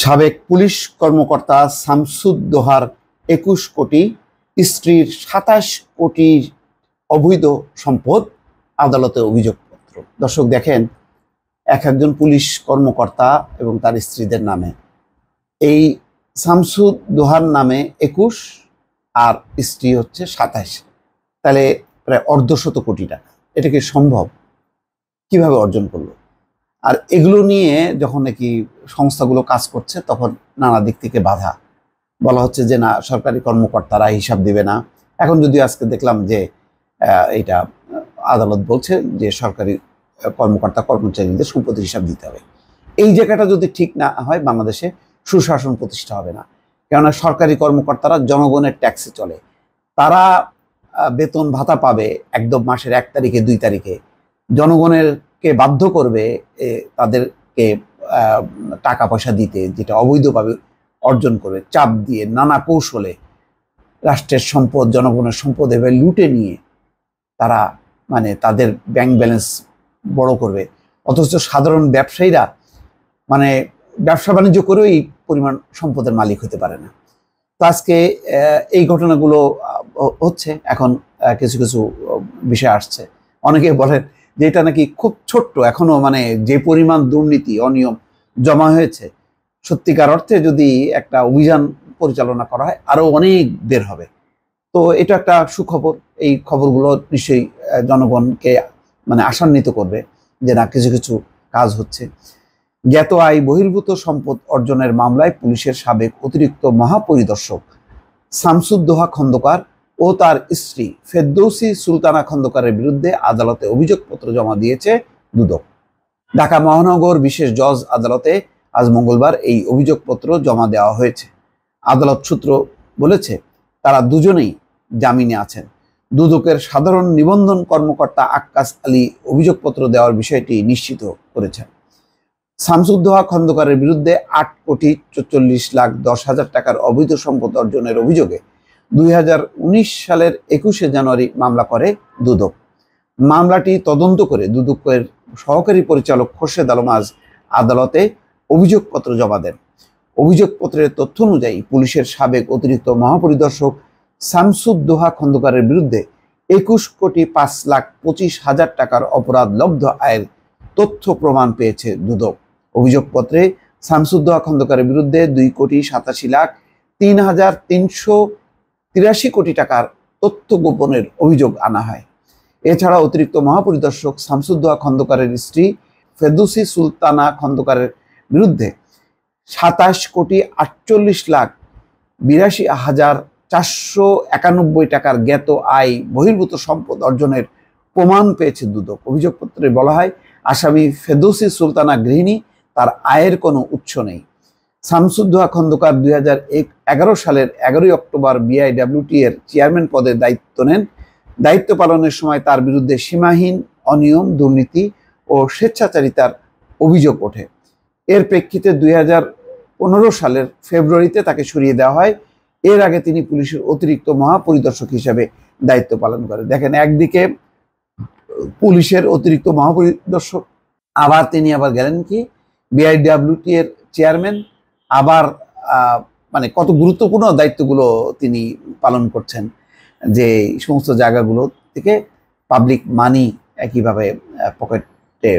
সাবেক পুলিশ কর্মকর্তা শামসুদ্দোহার ২১ কোটি, স্ত্রীর ২৭ কোটির অবৈধ সম্পদ, আদালতে অভিযোগপত্র। দর্শক দেখেন, একজন পুলিশ কর্মকর্তা এবং তার স্ত্রীদের নামে, এই শামসুদ্দোহার নামে ২১ আর স্ত্রী হচ্ছে ২৭, তাহলে প্রায় অর্ধশত কোটি টাকা। এটা কি সম্ভব? কিভাবে অর্জন করলো? আর এগুলো নিয়ে যখন নাকি সংস্থাগুলো কাজ করছে, তখন নানা দিক থেকে বাধা বলা হচ্ছে যে না, সরকারি কর্মকর্তারা হিসাব দিবে না। এখন যদিও আজকে দেখলাম যে এটা আদালত বলছে যে সরকারি কর্মকর্তা কর্মচারীদের সম্পত্তির হিসাব দিতে হবে। এই জায়গাটা যদি ঠিক না হয়, বাংলাদেশে সুশাসন প্রতিষ্ঠা হবে না। কেননা সরকারি কর্মকর্তারা জনগণের ট্যাক্সে চলে। তারা বেতন ভাতা পাবে একদম মাসের ১ তারিখে ২ তারিখে। জনগণের কে বাধ্য করবে তাদেরকে টাকা পয়সা দিতে, যেটা অবৈধভাবে অর্জন করে, চাপ দিয়ে নানা কৌশলে রাষ্ট্রের সম্পদ, জনগণের সম্পদ এভাবে লুটে নিয়ে তারা তাদের ব্যাংক ব্যালেন্স বড় করবে। অথচ সাধারণ ব্যবসায়ীরা ব্যবসা বাণিজ্য করেও এই পরিমাণ সম্পদের মালিক হতে পারে না। তো আজকে এই ঘটনাগুলো হচ্ছে। এখন কিছু কিছু বিষয় আসছে, অনেকে বলেন যে এটা নাকি খুব ছোট্ট, এখনো যে পরিমাণ দুর্নীতি অনিয়ম জমা হয়েছে, সত্যিকার অর্থে যদি একটা অভিযান পরিচালনা করা হয় আরো অনেক বের হবে। তো এটা একটা সুখবর। এই খবরগুলো নিশ্চয়ই জনগণকে আশান্বিত করবে যে না, কিছু কিছু কাজ হচ্ছে। জ্ঞাত আয় বহির্ভূত সম্পদ অর্জনের মামলায় পুলিশের সাবেক অতিরিক্ত মহাপরিদর্শক শামসুদ্দোহা খন্দকার ও তার স্ত্রী ফেরদৌসী সুলতানা খন্দকারের বিরুদ্ধে আদালতে অভিযোগপত্র জমা দিয়েছে দুদক। ঢাকা মহানগর বিশেষ জজ আদালতে আজ মঙ্গলবার এই অভিযোগপত্র জমা দেওয়া হয়েছে। আদালত সূত্র বলেছে, তারা দুজনেই জামিনে আছেন। দুদকের সাধারণ নিবন্ধন কর্মকর্তা আক্কাস আলী অভিযোগপত্র দেওয়ার বিষয়টি নিশ্চিত করেছেন। শামসুদ্দোহা খন্দকারের বিরুদ্ধে ৮,৪৪,১০,০০০ টাকার অবৈধ সম্পদ অর্জনের অভিযোগে ২০১৯ সালের ২১শে জানুয়ারি মামলা করে দুদক। মামলাটি তদন্ত করে দুদকের সহকারী পরিচালক খোরশেদ আলম আজ আদালতে অভিযোগপত্র জমা দেন। অভিযোগপত্রের তথ্য অনুযায়ী পুলিশের সাবেক অতিরিক্ত মহাপরিদর্শক শামসুদ্দোহা খন্দকারের বিরুদ্ধে ২১,৫,২৫,০০০ টাকার অপরাধ লব্ধ আয়ের তথ্য প্রমাণ পেয়েছে দুদক। অভিযোগপত্রে শামসুদ্দোহা খন্দকারের বিরুদ্ধে ২,87,৩,৩৮৩ কোটি টাকার তথ্য গোপনের অভিযোগ আনা হয়। এছাড়া অতিরিক্ত মহাপরিদর্শক শামসুদ্দোহা খন্দকারের স্ত্রী ফেরদৌসী সুলতানা খন্দকারের বিরুদ্ধে ২৭,৪৮,৮২,৪৯১ টাকার জ্ঞাত আয় বহির্ভূত সম্পদ অর্জনের প্রমাণ পেয়েছে দুদক। অভিযোগপত্রে বলা হয়, আসামি ফেরদৌসী সুলতানা গৃহিণী, তার আয়ের কোনো উৎস নেই। শামসুদ্দোহা খন্দকার ২০১১ সালের ১১ অক্টোবর বিআইডব্লিউটি এর চেয়ারম্যান পদে দায়িত্ব নেন। দায়িত্ব পালনের সময় তার বিরুদ্ধে সীমাহীন অনিয়ম, দুর্নীতি ও স্বেচ্ছাচারিতার অভিযোগ ওঠে। এর প্রেক্ষিতে ২০১৫ সালের ফেব্রুয়ারিতে তাকে সরিয়ে দেওয়া হয়। এর আগে তিনি পুলিশের অতিরিক্ত মহাপরিদর্শক হিসেবে দায়িত্ব পালন করেন। দেখেন, একদিকে পুলিশের অতিরিক্ত মহাপরিদর্শক, আবার তিনি গেলেন কি বিআইডব্লিউটি এর চেয়ারম্যান, আবার কত গুরুত্বপূর্ণ দায়িত্বগুলো তিনি পালন করছেন, যে সমস্ত জায়গাগুলো থেকে পাবলিক মানি কিভাবে পকেটে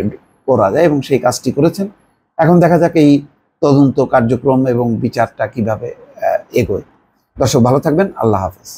করা যায়, এবং সেই কাজটি করেছেন। এখন দেখা যাক এই তদন্ত কার্যক্রম এবং বিচারটা কিভাবে এগোয়। দর্শক ভালো থাকবেন, আল্লাহ হাফেজ।